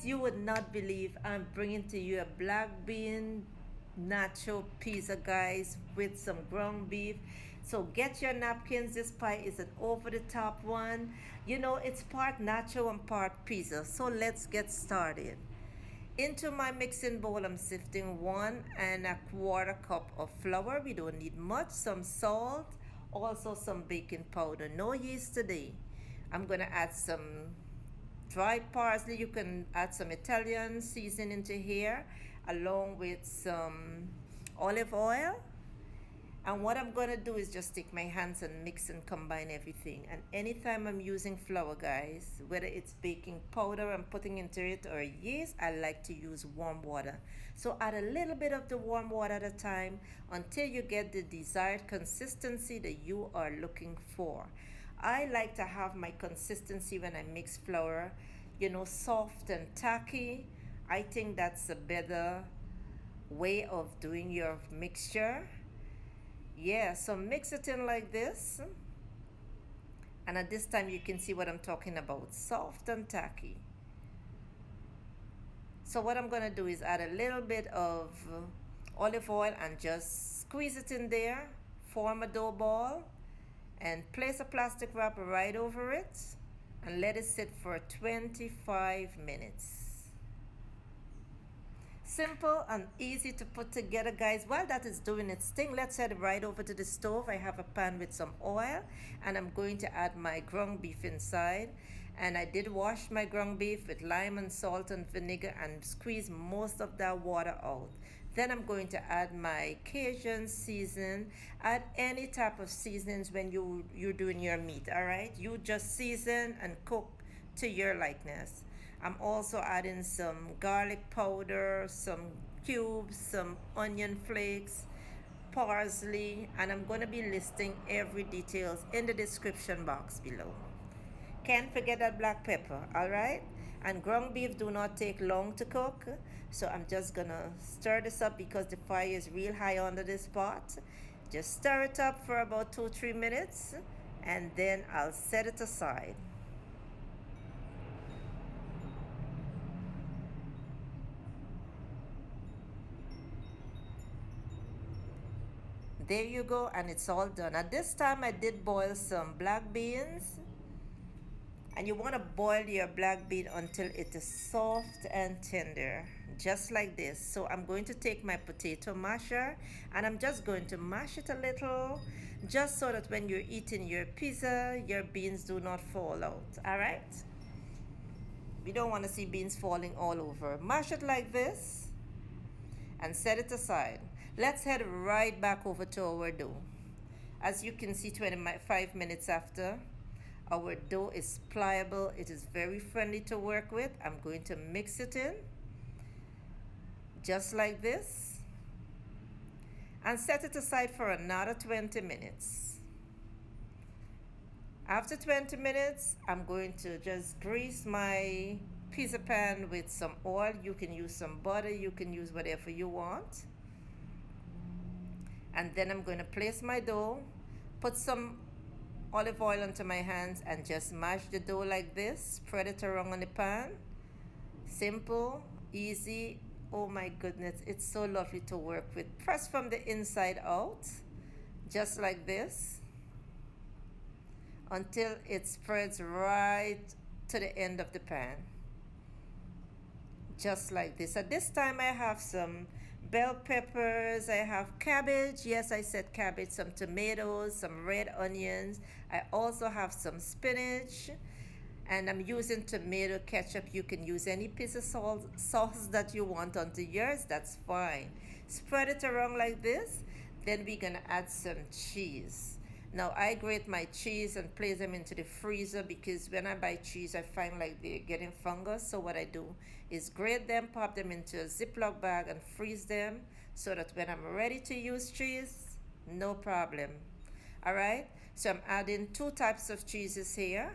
guys, you would not believe I'm bringing to you a black bean nacho pizza, guys, with some ground beef. So get your napkins. This pie is an over-the-top one. You know, it's part nacho and part pizza. So let's get started. Into my mixing bowl, I'm sifting 1¼ cup of flour. We don't need much. Some salt, also some baking powder. No yeast today. I'm gonna add some dried parsley. You can add some Italian seasoning into here, along with some olive oil. And what I'm gonna do is just take my hands and mix and combine everything. And anytime I'm using flour, guys, whether it's baking powder I'm putting into it or yeast, I like to use warm water. So add a little bit of the warm water at a time until you get the desired consistency that you are looking for. I like to have my consistency when I mix flour, you know, soft and tacky. I think that's a better way of doing your mixture. Yeah, so mix it in like this. And at this time you can see what I'm talking about, soft and tacky. So what I'm gonna do is add a little bit of olive oil and just squeeze it in there, form a dough ball, and place a plastic wrap right over it and let it sit for 25 minutes. Simple and easy to put together, guys. While that is doing its thing, let's head right over to the stove. I have a pan with some oil and I'm going to add my ground beef inside. And I did wash my ground beef with lime and salt and vinegar and squeeze most of that water out. Then I'm going to add my Cajun seasoning. Add any type of seasonings when you're doing your meat, all right? You just season and cook to your likeness. I'm also adding some garlic powder, some cubes, some onion flakes, parsley, and I'm going to be listing every details in the description box below. Can't forget that black pepper, all right? And ground beef do not take long to cook, so I'm just gonna stir this up because the fire is real high under this pot. Just stir it up for about 2-3 minutes and then I'll set it aside. There you go, and it's all done. At this time I did boil some black beans, and you want to boil your black bean until it is soft and tender, just like this. So I'm going to take my potato masher and I'm just going to mash it a little, just so that when you're eating your pizza, your beans do not fall out. All right, we don't want to see beans falling all over. Mash it like this and set it aside. Let's head right back over to our dough. As you can see, 25 minutes after, our dough is pliable. It is very friendly to work with. I'm going to mix it in just like this and set it aside for another 20 minutes. After 20 minutes, I'm going to just grease my pizza pan with some oil. You can use some butter, you can use whatever you want. And then I'm going to place my dough, put some olive oil onto my hands and just mash the dough like this. Spread it around on the pan. Simple, easy. Oh my goodness, it's so lovely to work with. Press from the inside out, just like this, until it spreads right to the end of the pan. Just like this. At this time I have some bell peppers, I have cabbage, yes, I said cabbage, some tomatoes, some red onions. I also have some spinach, and I'm using tomato ketchup. You can use any piece of sauce that you want onto yours, that's fine. Spread it around like this. Then we're gonna add some cheese. Now I grate my cheese and place them into the freezer because when I buy cheese I find like they're getting fungus. So what I do is grate them, pop them into a Ziploc bag and freeze them so that when I'm ready to use cheese, no problem. Alright, so I'm adding 2 types of cheeses here.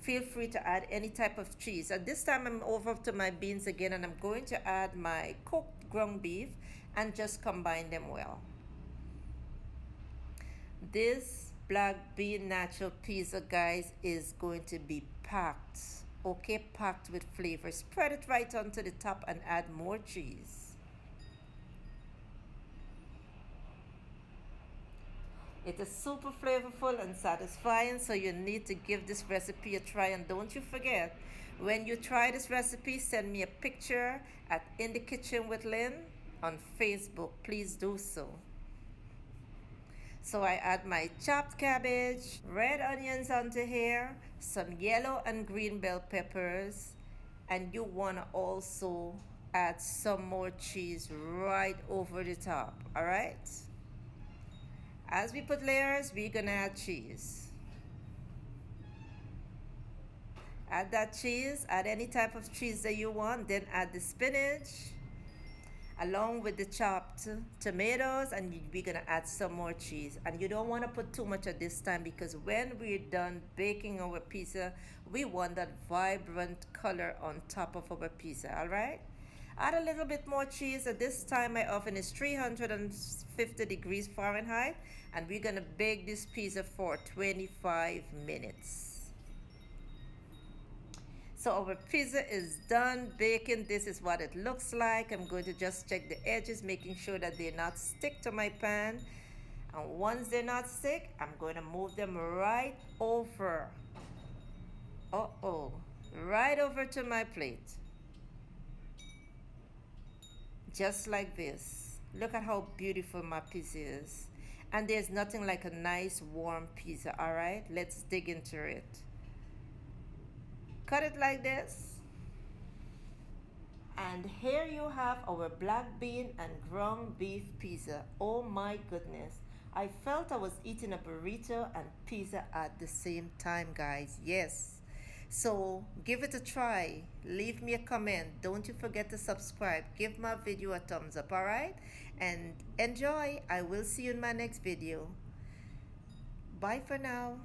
Feel free to add any type of cheese. At this time I'm over to my beans again and I'm going to add my cooked ground beef and just combine them well. This black bean nacho pizza, guys, is going to be packed. okay, packed with flavor. Spread it right onto the top and add more cheese. It is super flavorful and satisfying, so you need to give this recipe a try. And don't you forget, when you try this recipe, send me a picture at In the Kitchen with Lynn on Facebook. Please do so. So I add my chopped cabbage, red onions onto here, some yellow and green bell peppers, and you want to also add some more cheese right over the top, all right? As we put layers, we're gonna add cheese. Add that cheese, add any type of cheese that you want, then add the spinach along with the chopped tomatoes, and we're gonna add some more cheese. And you don't wanna put too much at this time, because when we're done baking our pizza, we want that vibrant color on top of our pizza, all right? Add a little bit more cheese. At this time, my oven is 350 degrees Fahrenheit, and we're gonna bake this pizza for 25 minutes. So our pizza is done baking. This is what it looks like. I'm going to just check the edges, making sure that they're not stick to my pan. And once they're not stick, I'm going to move them right over. Right over to my plate. Just like this. Look at how beautiful my pizza is. And there's nothing like a nice warm pizza, all right? Let's dig into it. Cut it like this. And here you have our black bean and ground beef pizza. Oh my goodness. I felt I was eating a burrito and pizza at the same time, guys. Yes. So give it a try. Leave me a comment. Don't you forget to subscribe. Give my video a thumbs up, alright? And enjoy. I will see you in my next video. Bye for now.